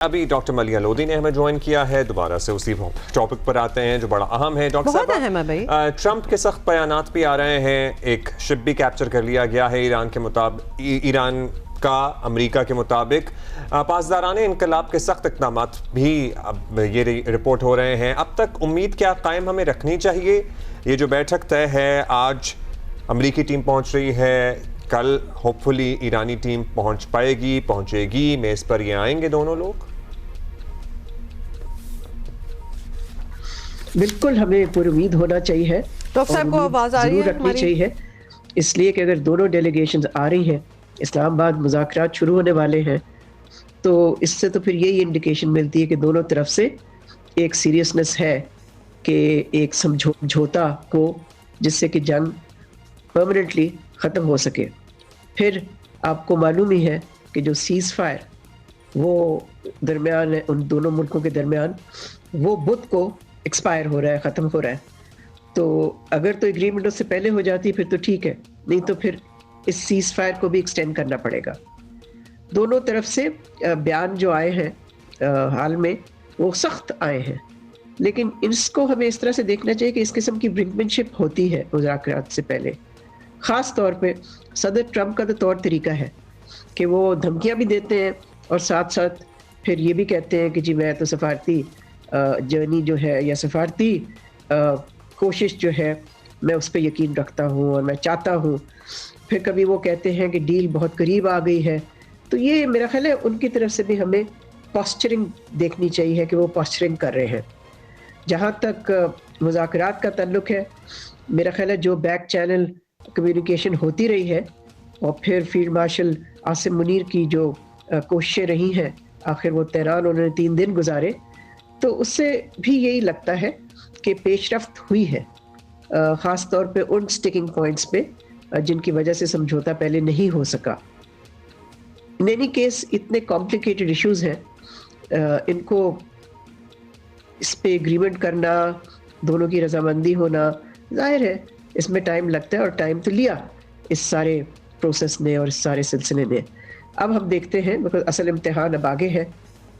ابھی ڈاکٹر ملیہ لودھی نے ہمیں جوائن کیا ہے. دوبارہ سے اسی ٹاپک پر آتے ہیں جو بڑا اہم ہے. ڈاکٹر صاحب بہت اہم ہے بھائی. ٹرمپ کے سخت بیانات بھی آ رہے ہیں. ایک شپ بھی کیپچر کر لیا گیا ہے ایران کا امریکہ کے مطابق. پاسداران انقلاب کے سخت اقدامات بھی اب یہ رپورٹ ہو رہے ہیں. اب تک امید کیا قائم ہمیں رکھنی چاہیے؟ یہ جو بیٹھک طے ہے، آج امریکی ٹیم پہنچ رہی ہے، کل ہوپ فلی ایرانی ٹیم پہنچے گی، میز پر یہ آئیں گے دونوں لوگ؟ بالکل ہمیں پر امید ہونا چاہیے. ڈاکٹر صاحب کو آواز آ رہی ہے؟ ضرور رکھنی چاہیے، اس لیے کہ اگر دونوں ڈیلیگیشنز آ رہی ہیں، اسلام آباد مذاکرات شروع ہونے والے ہیں، تو اس سے تو پھر یہی انڈیکیشن ملتی ہے کہ دونوں طرف سے ایک سیریسنس ہے کہ ایک سمجھوتا ہو جس سے کہ جنگ پرماننٹلی ختم ہو سکے. پھر آپ کو معلوم ہی ہے کہ جو سیز فائر وہ درمیان ہے ان دونوں ملکوں کے درمیان، وہ بدھ کو ایکسپائر ہو رہا ہے، ختم ہو رہا ہے. تو اگر تو ایگریمنٹ اس سے پہلے ہو جاتی پھر تو ٹھیک ہے، نہیں تو پھر اس سیز فائر کو بھی ایکسٹینڈ کرنا پڑے گا. دونوں طرف سے بیان جو آئے ہیں حال میں وہ سخت آئے ہیں، لیکن اس کو ہمیں اس طرح سے دیکھنا چاہیے کہ اس قسم کی برنکمینشپ ہوتی ہے مذاکرات سے پہلے. خاص طور پہ صدر ٹرمپ کا تو طور طریقہ ہے کہ وہ دھمکیاں بھی دیتے ہیں اور ساتھ ساتھ پھر یہ بھی کہتے ہیں کہ جی میں تو سفارتی جرنی جو ہے یا سفارتی کوشش جو ہے میں اس پہ یقین رکھتا ہوں اور میں چاہتا ہوں. پھر کبھی وہ کہتے ہیں کہ ڈیل بہت قریب آ گئی ہے. تو یہ میرا خیال ہے ان کی طرف سے بھی ہمیں پاسچرنگ دیکھنی چاہیے کہ وہ پاسچرنگ کر رہے ہیں. جہاں تک مذاکرات کا تعلق ہے، میرا خیال ہے جو بیک چینل کمیونیکیشن ہوتی رہی ہے اور پھر فیلڈ مارشل عاصم منیر کی جو کوششیں رہی ہیں، آخر وہ تہران انہوں نے 3 دن گزارے، تو اس سے بھی یہی لگتا ہے کہ پیش رفت ہوئی ہے، خاص طور پہ ان سٹیکنگ پوائنٹس پہ جن کی وجہ سے سمجھوتا پہلے نہیں ہو سکا. ان اینی کیس اتنے کمپلیکیٹڈ ایشوز ہیں، ان کو اس پہ اگریمنٹ کرنا، دونوں کی رضامندی ہونا، ظاہر ہے اس میں ٹائم لگتا ہے اور ٹائم تو لیا اس سارے پروسیس نے اور اس سارے سلسلے نے. اب ہم دیکھتے ہیں، بیکاز اصل امتحان اب آگے ہے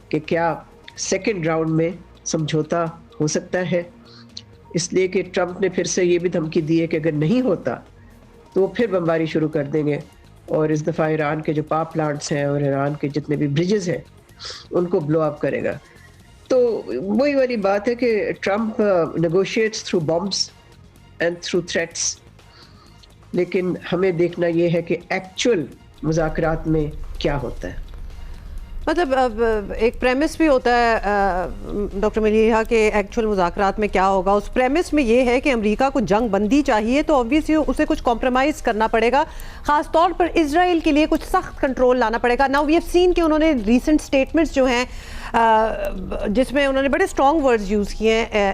کہ کیا سیکنڈ راؤنڈ میں سمجھوتا ہو سکتا ہے. اس لیے کہ ٹرمپ نے پھر سے یہ بھی دھمکی دی ہے کہ اگر نہیں ہوتا تو وہ پھر بمباری شروع کر دیں گے اور اس دفعہ ایران کے جو پاور پلانٹس ہیں اور ایران کے جتنے بھی برجز ہیں ان کو بلو اپ کرے گا. تو وہی والی بات ہے کہ Trump negotiates through bombs and through threats, لیکن ہمیں دیکھنا یہ ہے کہ ایکچوئل مذاکرات میں کیا ہوتا ہے. مطلب ایک پریمس بھی ہوتا ہے ڈاکٹر ملیحہ کہ ایکچوئل مذاکرات میں کیا ہوگا. اس پریمس میں یہ ہے کہ امریکہ کو جنگ بندی چاہیے، تو آبویسلی اسے کچھ کمپرومائز کرنا پڑے گا، خاص طور پر اسرائیل کے لیے کچھ سخت کنٹرول لانا پڑے گا. ناؤ وی ہیو سین کہ انہوں نے ریسنٹ سٹیٹمنٹس جو ہیں جس میں انہوں نے بڑے اسٹرانگ ورڈز یوز کیے ہیں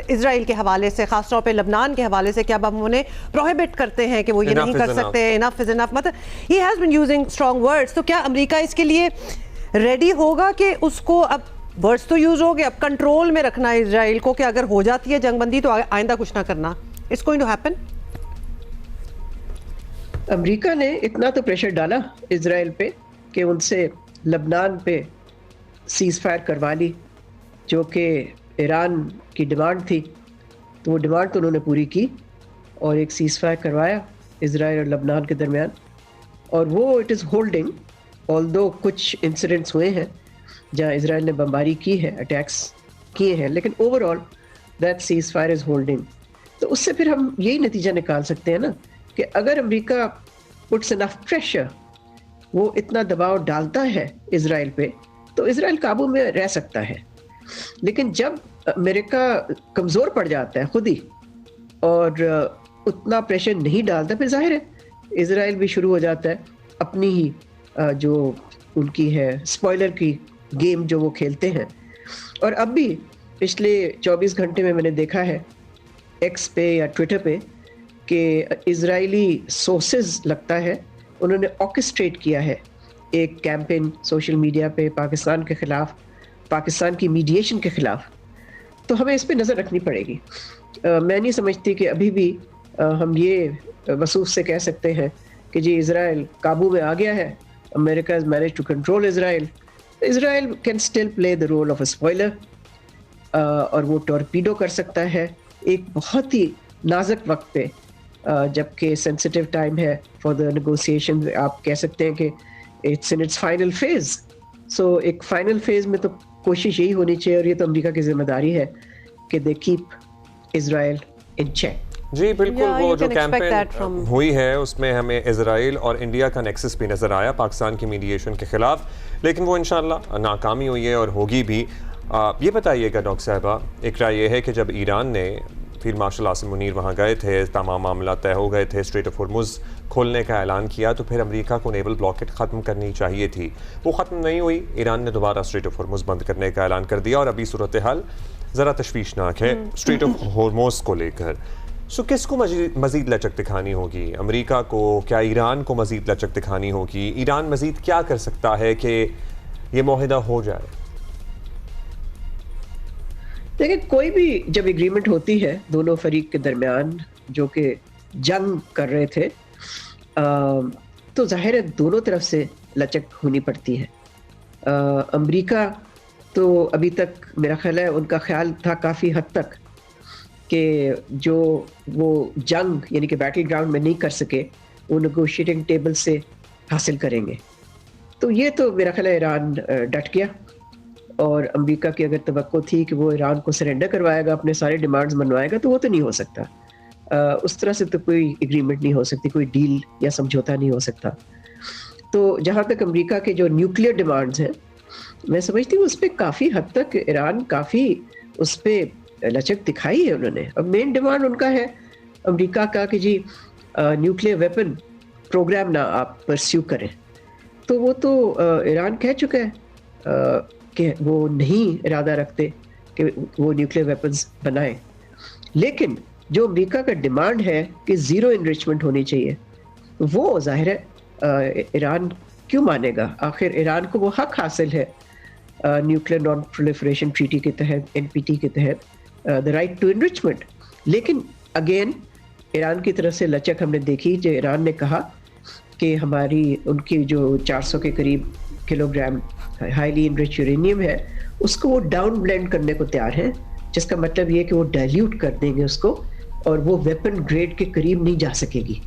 اسرائیل کے حوالے سے، خاص طور پہ لبنان کے حوالے سے، کہ اب ہم انہیں پروہیبٹ کرتے ہیں کہ وہ یہ نہیں کر سکتے. انف از انف، مطلب he has been using strong words. تو کیا امریکہ اس کے لیے ریڈی ہوگا کہ اس کو، اب ورڈز تو یوز ہو گئے، اب کنٹرول میں رکھنا ہے اسرائیل کو کہ اگر ہو جاتی ہے جنگ بندی تو آئندہ کچھ نہ کرنا؟ اس گوئنگ ٹو ہیپن؟ امریکہ نے اتنا تو پریشر ڈالا اسرائیل پہ کہ ان سے لبنان پہ سیز فائر کروا لی، جو کہ ایران کی ڈیمانڈ تھی. تو وہ ڈیمانڈ تو انہوں نے پوری کی اور ایک سیز فائر کروایا اسرائیل اور لبنان کے درمیان، اور وہ اٹ از ہولڈنگ. آلدو کچھ انسیڈنٹس ہوئے ہیں جہاں اسرائیل نے بمباری کی ہے، اٹیکس کیے ہیں، لیکن over all that cease fire is holding. تو اس سے پھر ہم یہی نتیجہ نکال سکتے ہیں نا کہ اگر امریکہ پٹس انف پریشر، وہ اتنا دباؤ ڈالتا ہے اسرائیل پہ، تو اسرائیل قابو میں رہ سکتا ہے. لیکن جب امریکہ کمزور پڑ جاتا ہے خود ہی اور اتنا پریشر نہیں ڈالتا، پھر ظاہر ہے اسرائیل بھی شروع ہو جاتا ہے اپنی ہی جو ان کی ہے اسپوائلر کی گیم جو وہ کھیلتے ہیں. اور اب بھی پچھلے 24 گھنٹے میں نے دیکھا ہے ایکس پہ یا ٹویٹر پہ کہ اسرائیلی سورسز لگتا ہے انہوں نے آرکسٹریٹ کیا ہے ایک کیمپین سوشل میڈیا پہ پاکستان کے خلاف، پاکستان کی میڈیشن کے خلاف. تو ہمیں اس پہ نظر رکھنی پڑے گی. میں نہیں سمجھتی کہ ابھی بھی ہم یہ وصوف سے کہہ سکتے ہیں کہ جی اسرائیل قابو میں آ گیا ہے، America has managed to control Israel. اسرائیل can still play the role of a spoiler, اور وہ ٹورپیڈو کر سکتا ہے ایک بہت ہی نازک وقت پہ, جبکہ سینسٹیو ٹائم ہے فار دا نیگوسیشن. آپ کہہ سکتے ہیں کہ it's in it's final phase. So ایک فائنل فیز میں تو کوشش یہی ہونی چاہیے, اور یہ تو امریکہ کی ذمہ داری ہے کہ they keep Israel in check. جی بالکل, وہ جو کیمپین ہوئی ہے اس میں ہمیں اسرائیل اور انڈیا کا نیکسس بھی نظر آیا پاکستان کی میڈیشن کے خلاف, لیکن وہ انشاءاللہ ناکامی ہوئی ہے اور ہوگی بھی. یہ بتائیے گا ڈاکٹر صاحبہ, ایک رائے یہ ہے کہ جب ایران نے فیلڈ مارشل عاصم منیر وہاں گئے تھے, تمام معاملات طے ہو گئے تھے, اسٹریٹ آف ہرمز کھولنے کا اعلان کیا, تو پھر امریکہ کو نیول بلاکیٹ ختم کرنی چاہیے تھی. وہ ختم نہیں ہوئی, ایران نے دوبارہ اسٹریٹ آف ہرمز بند کرنے کا اعلان کر دیا, اور ابھی صورتحال ذرا تشویشناک ہے اسٹریٹ آف ہرمز کو لے کر. سو کس کو مزید لچک دکھانی ہوگی؟ امریکہ کو, کیا ایران کو مزید لچک دکھانی ہوگی؟ ایران مزید کیا کر سکتا ہے کہ یہ معاہدہ ہو جائے؟ دیکھیں, کوئی بھی جب ایگریمنٹ ہوتی ہے دونوں فریق کے درمیان جو کہ جنگ کر رہے تھے, تو ظاہر ہے دونوں طرف سے لچک ہونی پڑتی ہے. امریکہ تو ابھی تک میرا خیال ہے ان کا خیال تھا کافی حد تک کہ جو وہ جنگ یعنی کہ بیٹل گراؤنڈ میں نہیں کر سکے وہ نیگوشیٹنگ ٹیبل سے حاصل کریں گے. تو یہ تو میرا خیال ہے ایران ڈٹ گیا, اور امریکہ کی اگر توقع تھی کہ وہ ایران کو سرنڈر کروائے گا, اپنے سارے ڈیمانڈز منوائے گا, تو وہ تو نہیں ہو سکتا. اس طرح سے تو کوئی ایگریمنٹ نہیں ہو سکتی, کوئی ڈیل یا سمجھوتا نہیں ہو سکتا. تو جہاں تک امریکہ کے جو نیوکلیئر ڈیمانڈز ہیں, میں سمجھتی ہوں اس پہ کافی حد تک ایران کافی اس پہ لچک دکھائی ہے انہوں نے. اب مین ڈیمانڈ ان کا ہے امریکہ کا کہ جی نیوکلیئر ویپن پروگرام نہ آپ پرسیو کریں. تو وہ تو ایران کہہ چکا ہے کہ وہ نہیں ارادہ رکھتے کہ وہ نیوکلیئر ویپنز بنائیں. لیکن جو امریکہ کا ڈیمانڈ ہے کہ زیرو انریچمنٹ ہونی چاہیے, وہ ظاہر ہے ایران کیوں مانے گا؟ آخر ایران کو وہ حق حاصل ہے نیوکلیئر نان پرولیفریشن ٹریٹی کے تحت, NPT کے تحت, دا رائٹ ٹو انریچمنٹ. لیکن اگین ایران کی طرف سے لچک ہم نے دیکھی, جو ایران نے کہا کہ ہماری ان کی جو 400 کے قریب kilo gram highly enrich uranium ہے, اس کو وہ ڈاؤن بلینڈ کرنے کو تیار ہیں, جس کا مطلب یہ کہ وہ ڈائلیوٹ کر دیں گے اس کو, اور وہ ویپن گریڈ کے قریب نہیں جا سکے گی.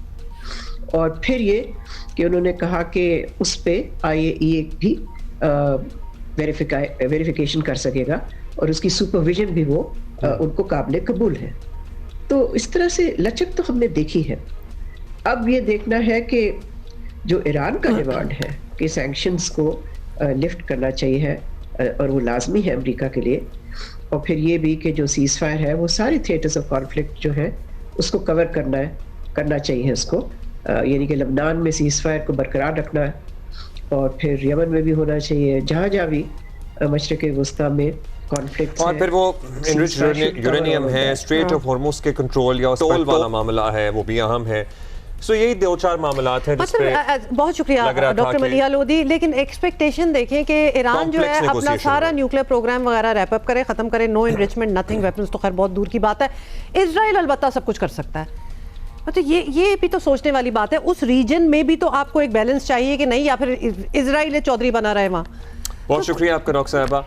اور پھر یہ کہ انہوں نے کہا کہ اس پہ IAEA بھی ویریفیکیشن کر سکے گا, اور اس کی سپرویژن بھی وہ ان کو قابل قبول ہے. تو اس طرح سے لچک تو ہم نے دیکھی ہے. اب یہ دیکھنا ہے کہ جو ایران کا ڈیمانڈ ہے کہ سینکشنز کو لفٹ کرنا چاہیے, اور وہ لازمی ہے امریکہ کے لیے, اور پھر یہ بھی کہ جو سیز فائر ہے وہ ساری تھیٹرز آف کانفلکٹ جو ہے اس کو کور کرنا چاہیے اس کو, یعنی کہ لبنان میں سیز فائر کو برقرار رکھنا ہے, اور پھر یمن میں بھی ہونا چاہیے, جہاں جہاں بھی مشرق وسطیٰ میں کانفلکٹ, اور پھر وہ انریچ یورینیم ہے, اسٹریٹ آف ہرمز کے کنٹرول یا ٹول والا معاملہ ہے, وہ بھی اہم ہے. سو یہی 2-4 معاملات ہیں جس پہ بہت شکریہ ڈاکٹر ملیحہ لودھی. لیکن ایکسپیکٹیشن دیکھیں کہ ایران جو ہے اپنا سارا نیوکلیئر پروگرام وغیرہ ریپ اپ کرے, ختم کرے, نو انریچمنٹ, نتھنگ ویپنز تو خیر بہت دور کی بات ہے. اسرائیل البتہ سب کچھ کر سکتا ہے. مطلب یہ بھی تو سوچنے والی بات ہے, اس ریجن میں بھی تو آپ کو ایک بیلنس چاہیے کہ نہیں, یا پھر اسرائیل چودھری بنا رہے وہاں. بہت شکریہ آپ کا ڈاکٹر صاحبہ.